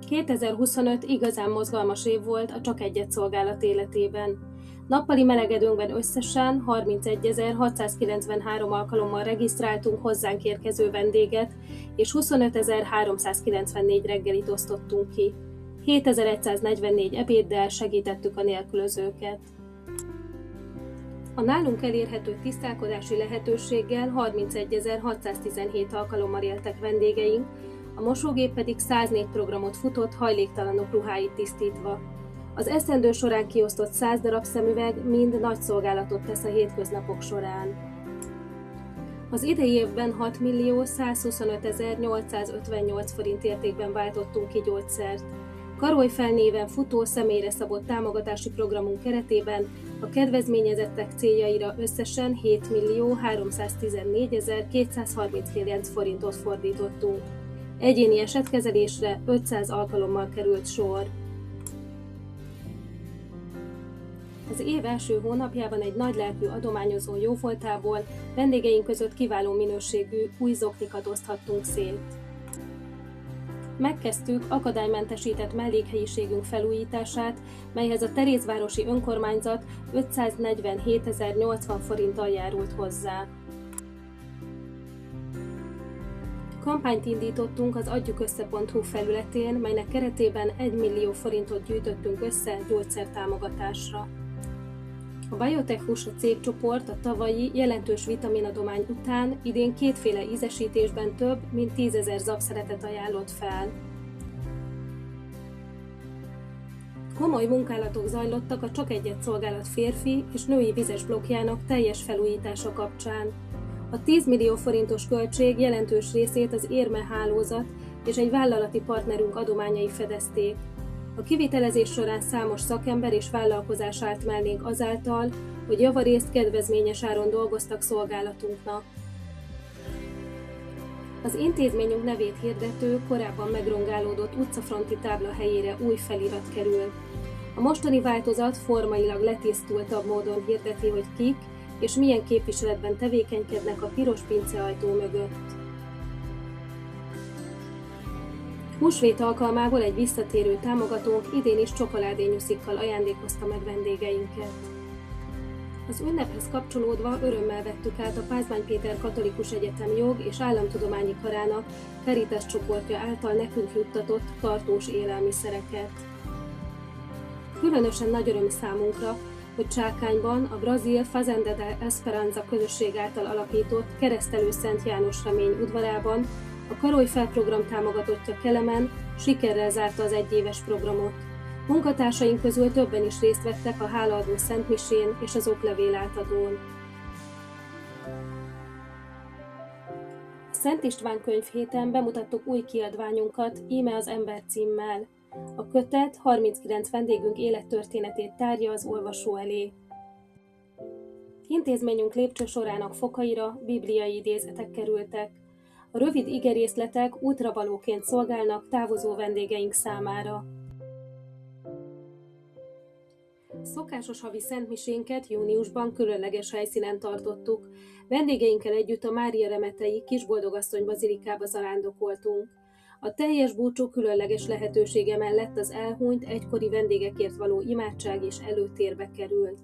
2025 igazán mozgalmas év volt a Csak Egyet szolgálat életében. Nappali melegedőnkben összesen 31.693 alkalommal regisztráltunk hozzánk érkező vendéget, és 25.394 reggelit osztottunk ki. 7.144 ebéddel segítettük a nélkülözőket. A nálunk elérhető tisztálkodási lehetőséggel 31.617 alkalommal éltek vendégeink, a mosógép pedig 104 programot futott hajléktalanok ruháit tisztítva. Az esztendő során kiosztott 100 darab szemüveg mind nagy szolgálatot tesz a hétköznapok során. Az idei évben 6.125.858 forint értékben váltottunk ki gyógyszert. Karolyfel néven futó személyre szabott támogatási programunk keretében a kedvezményezettek céljaira összesen 7.314.239 forintot fordítottunk. Egyéni esetkezelésre 500 alkalommal került sor. Az év első hónapjában egy nagylelkű adományozó jóvoltából vendégeink között kiváló minőségű új zoknikat oszthattunk szét. Megkezdtük akadálymentesített mellékhelyiségünk felújítását, melyhez a Terézvárosi Önkormányzat 547.080 forinttal járult hozzá. Kampányt indítottunk az adjukössze.hu felületén, melynek keretében 1 millió forintot gyűjtöttünk össze gyógyszertámogatásra. A Biotech Húsa cégcsoport a tavalyi jelentős vitaminadomány után idén kétféle ízesítésben több mint 10 000 zapszeletet ajánlott fel. Komoly munkálatok zajlottak a Csak Egyet szolgálat férfi és női vizes blokkjának teljes felújítása kapcsán. A 10 millió forintos költség jelentős részét az Érme hálózat és egy vállalati partnerünk adományai fedezték. A kivitelezés során számos szakember és vállalkozás állt mellénk azáltal, hogy javarészt kedvezményes áron dolgoztak szolgálatunknak. Az intézményünk nevét hirdető, korábban megrongálódott utcafronti tábla helyére új felirat kerül. A mostani változat formailag letisztultabb módon hirdeti, hogy kik és milyen képviseletben tevékenykednek a piros pinceajtó mögött. Húsvét alkalmából egy visszatérő támogatónk idén is csokoládényuszikkal ajándékozta meg vendégeinket. Az ünnephez kapcsolódva örömmel vettük át a Pázmány Péter Katolikus Egyetem Jog- és Államtudományi Karának Caritas csoportja által nekünk juttatott tartós élelmiszereket. Különösen nagy öröm számunkra, hogy Csákányban a brazil Fazenda de Esperanza közösség által alapított Keresztelő Szent János Remény udvarában a Karolyfel program támogatottja Kelemen sikerrel zárta az egyéves programot. Munkatársaink közül többen is részt vettek a hálaadó szentmisén és az oklevél átadón. A Szent István könyvhéten bemutattuk új kiadványunkat, íme az Ember címmel. A kötet 39 vendégünk élettörténetét tárja az olvasó elé. Intézményünk lépcsősorának fokaira bibliai idézetek kerültek. A rövid igerészletek útravalóként szolgálnak távozó vendégeink számára. Szokásos havi szentmisénket júniusban különleges helyszínen tartottuk. Vendégeinkkel együtt a Mária Remetei Kisboldogasszony bazilikába zarándokoltunk. A teljes búcsú különleges lehetősége mellett az elhunyt egykori vendégekért való imádság is előtérbe került.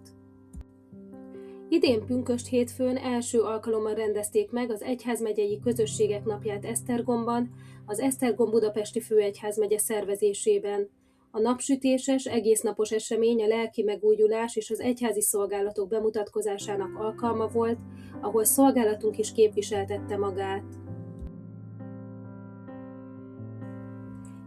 Idén pünkösd hétfőn első alkalommal rendezték meg az Egyházmegyei Közösségek Napját Esztergomban, az Esztergom Budapesti Főegyházmegye szervezésében. A napsütéses, egésznapos esemény a lelki megújulás és az egyházi szolgálatok bemutatkozásának alkalma volt, ahol szolgálatunk is képviseltette magát.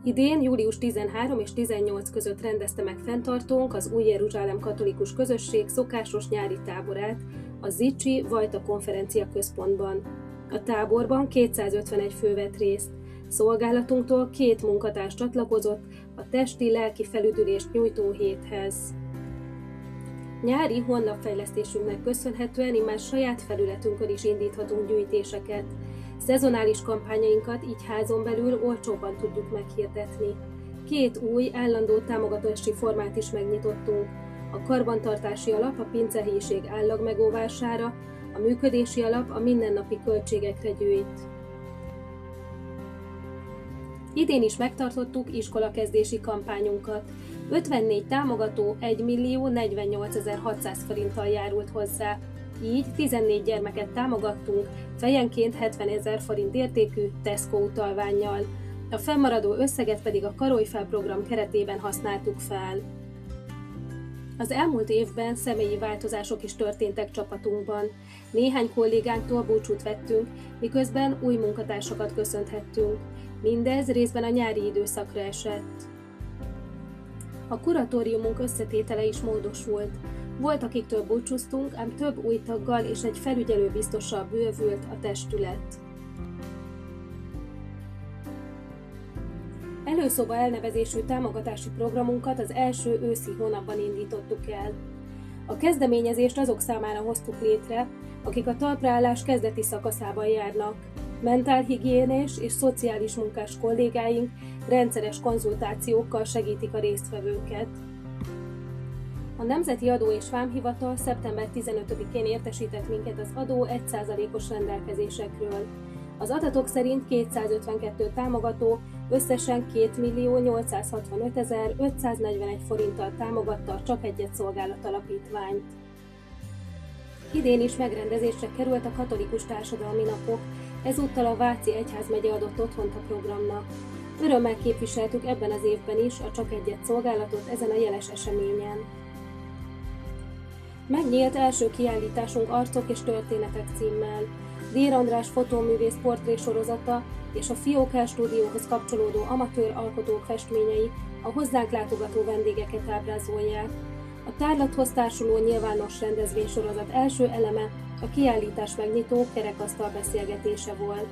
Idén július 13 és 18 között rendezte meg fenntartónk az Új Jeruzsálem Katolikus Közösség szokásos nyári táborát a Zicsi Vajta Konferencia Központban. A táborban 251 fő vett részt. Szolgálatunktól 2 munkatárs csatlakozott a testi-lelki felüdülést nyújtó héthez. Nyári honlapfejlesztésünknek köszönhetően immár saját felületünkön is indíthatunk gyűjtéseket. Szezonális kampányainkat így házon belül olcsóbban tudjuk meghirdetni. 2 új, állandó támogatási formát is megnyitottunk. A karbantartási alap a pincehelyiség állag megóvására, a működési alap a mindennapi költségekre gyűjt. Idén is megtartottuk iskolakezdési kampányunkat. 54 támogató 1.048.600 forinttal járult hozzá. Így 14 gyermeket támogattunk, fejenként 70 000 forint értékű Tesco utalvánnyal. A fennmaradó összeget pedig a Karolyfel program keretében használtuk fel. Az elmúlt évben személyi változások is történtek csapatunkban. Néhány kollégánktól búcsút vettünk, miközben új munkatársakat köszönthettünk. Mindez részben a nyári időszakra esett. A kuratóriumunk összetétele is módosult. Volt, akiktől búcsúztunk, ám több új taggal és egy felügyelőbiztossal bővült a testület. Előszoba elnevezésű támogatási programunkat az első őszi hónapban indítottuk el. A kezdeményezést azok számára hoztuk létre, akik a talpraállás kezdeti szakaszában járnak. Mentálhigiénés és szociális munkás kollégáink rendszeres konzultációkkal segítik a résztvevőket. A Nemzeti Adó és Vámhivatal szeptember 15-én értesített minket az adó 1%-os rendelkezésekről. Az adatok szerint 252 támogató összesen 2.865.541 forinttal támogatta a Csak Egyet Szolgálat Alapítványt. Idén is megrendezésre került a Katolikus Társadalmi Napok, ezúttal a Váci Egyházmegye adott otthont a programnak. Örömmel képviseltük ebben az évben is a Csak Egyet Szolgálatot ezen a jeles eseményen. Megnyílt első kiállításunk Arcok és Történetek címmel. Dér András fotóművész portrésorozata és a Fiókás stúdióhoz kapcsolódó amatőr alkotók festményei a hozzánk látogató vendégeket ábrázolják. A tárlathoz társuló nyilvános rendezvénysorozat első eleme a kiállítás megnyitó kerekasztal beszélgetése volt.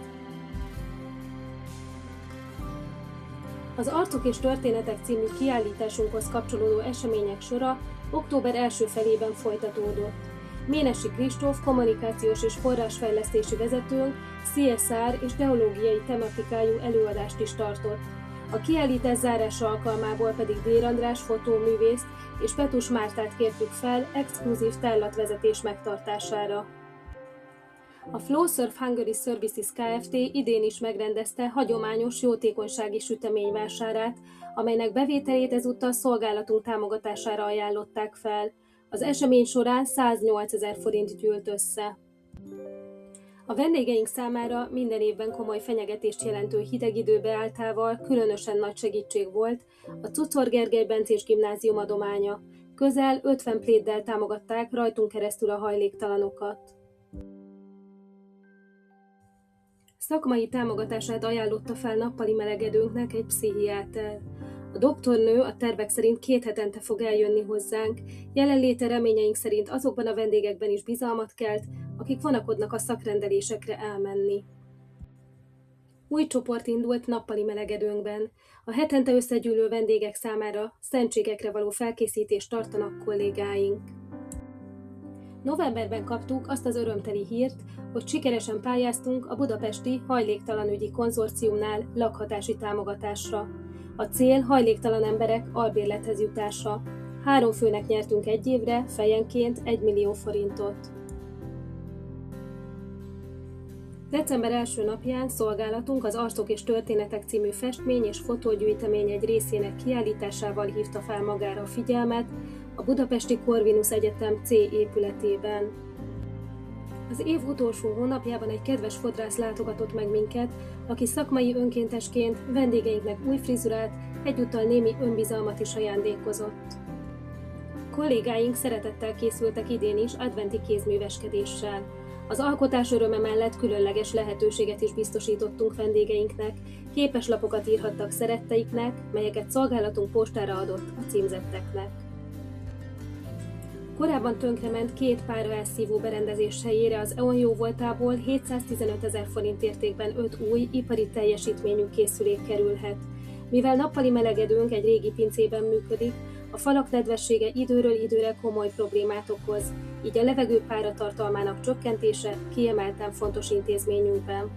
Az Arcok és Történetek című kiállításunkhoz kapcsolódó események sora október első felében folytatódott. Ménessy Kristóf kommunikációs és forrásfejlesztési vezetőnk CSR és geológiai tematikájú előadást is tartott. A kiállítás zárása alkalmából pedig Dér András fotóművészt és Petus Mártát kértük fel exkluzív tárlatvezetés megtartására. A Flowsurf Hungary Services Kft. Idén is megrendezte hagyományos jótékonysági süteményvásárát, amelynek bevételét ezúttal szolgálatunk támogatására ajánlották fel. Az esemény során 108 000 forint gyűlt össze. A vendégeink számára minden évben komoly fenyegetést jelentő hideg idő beálltával különösen nagy segítség volt a Czuczor Gergely Bencés Gimnázium adománya. Közel 50 pléddel támogatták rajtunk keresztül a hajléktalanokat. Szakmai támogatását ajánlotta fel nappali melegedőnknek egy pszichiáter. A doktornő a tervek szerint 2 hetente fog eljönni hozzánk, jelenléte reményeink szerint azokban a vendégekben is bizalmat kelt, akik vonakodnak a szakrendelésekre elmenni. Új csoport indult nappali melegedőnkben. A hetente összegyűlő vendégek számára szentségekre való felkészítést tartanak kollégáink. Novemberben kaptuk azt az örömteli hírt, hogy sikeresen pályáztunk a Budapesti Hajléktalanügyi Konzorciumnál lakhatási támogatásra. A cél hajléktalan emberek albérlethez jutása. 3 főnek nyertünk 1 évre, fejenként 1 millió forintot. December első napján szolgálatunk az Arcok és Történetek című festmény és fotógyűjtemény egy részének kiállításával hívta fel magára a figyelmet a Budapesti Corvinus Egyetem C épületében. Az év utolsó hónapjában egy kedves fodrász látogatott meg minket, aki szakmai önkéntesként vendégeinknek új frizurát, egyúttal némi önbizalmat is ajándékozott. Kollégáink szeretettel készültek idén is adventi kézműveskedéssel. Az alkotás öröme mellett különleges lehetőséget is biztosítottunk vendégeinknek, képeslapokat írhattak szeretteiknek, melyeket szolgálatunk postára adott a címzetteknek. Korábban tönkrement 2 pára elszívó berendezés helyére az EON jóvoltából 715 000 forint értékben 5 új, ipari teljesítményű készülék kerülhet. Mivel nappali melegedőnk egy régi pincében működik, a falak nedvessége időről időre komoly problémát okoz, így a levegő páratartalmának csökkentése kiemelten fontos intézményünkben.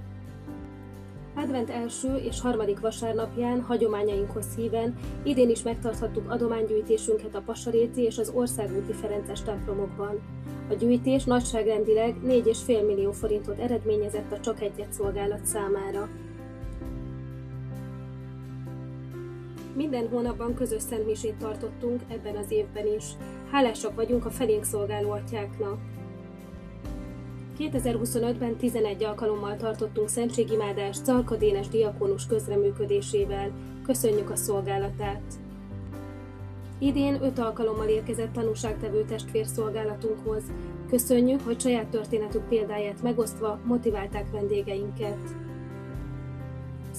Advent első és harmadik vasárnapján hagyományainkhoz híven idén is megtarthattuk adománygyűjtésünket a Pasaréti és az Országúti Ferences templomokban. A gyűjtés nagyságrendileg 4,5 millió forintot eredményezett a Csak Egyet Szolgálat számára. Minden hónapban közös szentmisét tartottunk, ebben az évben is. Hálásak vagyunk a felénk szolgáló atyáknak. 2025-ben 11 alkalommal tartottunk szentségimádást Czalka Dénes diakónus közreműködésével. Köszönjük a szolgálatát! Idén 5 alkalommal érkezett tanúságtevő testvérszolgálatunkhoz. Köszönjük, hogy saját történetük példáját megosztva motiválták vendégeinket.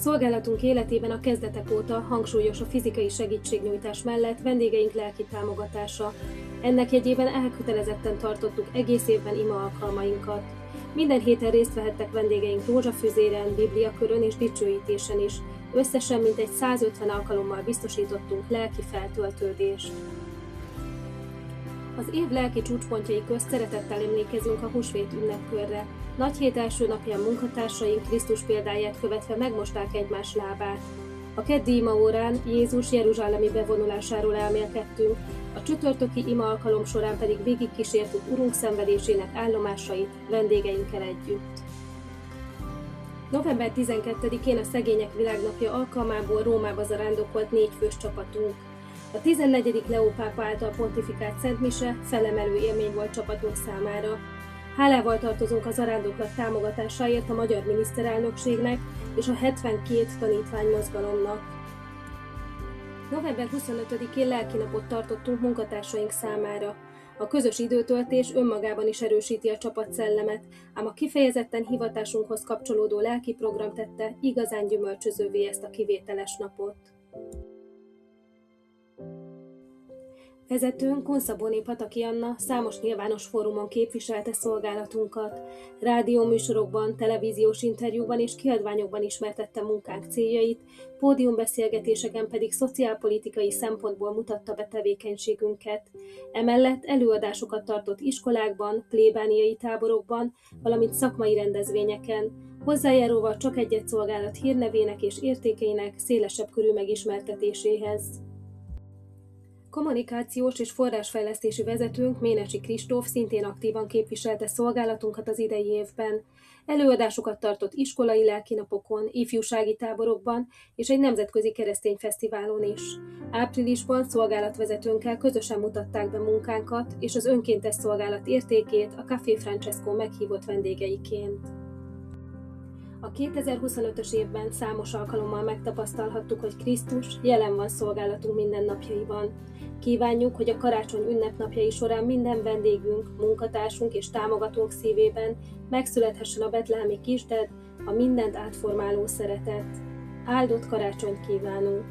Szolgálatunk életében a kezdetek óta hangsúlyos a fizikai segítségnyújtás mellett vendégeink lelki támogatása. Ennek jegyében elkötelezetten tartottuk egész évben ima alkalmainkat. Minden héten részt vehettek vendégeink rózsafüzéren, bibliakörön és dicsőítésen is. Összesen mintegy 150 alkalommal biztosítottunk lelki feltöltődést. Az év lelki csúcspontjai közt szeretettel emlékezünk a húsvét ünnepkörre. Nagy hét első napján munkatársaink Krisztus példáját követve megmosták egymás lábát. A keddi ima órán Jézus jeruzsálemi bevonulásáról elmélkedtünk, a csütörtöki ima alkalom során pedig végigkísértük Urunk szenvedésének állomásait vendégeinkkel együtt. November 12-én a Szegények Világnapja alkalmából Rómába zarándokolt 4 fős csapatunk. A 14. Leó pápa által pontifikált szentmise felemelő élmény volt csapatunk számára. Hálával tartozunk a zarándoklat támogatásáért a magyar miniszterelnökségnek és a 72 tanítványmozgalomnak. November 25-én lelkinapot tartottunk munkatársaink számára. A közös időtöltés önmagában is erősíti a csapatszellemet, ám a kifejezetten hivatásunkhoz kapcsolódó lelki program tette igazán gyümölcsözővé ezt a kivételes napot. Vezetőnk Kunszabóné Pataki Anna számos nyilvános fórumon képviselte szolgálatunkat. Rádióműsorokban, televíziós interjúban és kiadványokban ismertette munkánk céljait, pódiumbeszélgetéseken pedig szociálpolitikai szempontból mutatta be tevékenységünket. Emellett előadásokat tartott iskolákban, plébániai táborokban, valamint szakmai rendezvényeken, hozzájárulva csak egy-egy szolgálat hírnevének és értékeinek szélesebb körű megismertetéséhez. Kommunikációs és forrásfejlesztési vezetőnk Ménesi Kristóf szintén aktívan képviselte szolgálatunkat az idei évben. Előadásokat tartott iskolai lelkinapokon, ifjúsági táborokban és egy nemzetközi keresztény fesztiválon is. Áprilisban szolgálatvezetőnkkel közösen mutatták be munkánkat és az önkéntes szolgálat értékét a Café Francesco meghívott vendégeiként. A 2025-ös évben számos alkalommal megtapasztalhattuk, hogy Krisztus jelen van szolgálatunk mindennapjaiban. Kívánjuk, hogy a karácsony ünnepnapjai során minden vendégünk, munkatársunk és támogatónk szívében megszülethessen a betlehemi kisded, a mindent átformáló szeretet. Áldott karácsonyt kívánunk!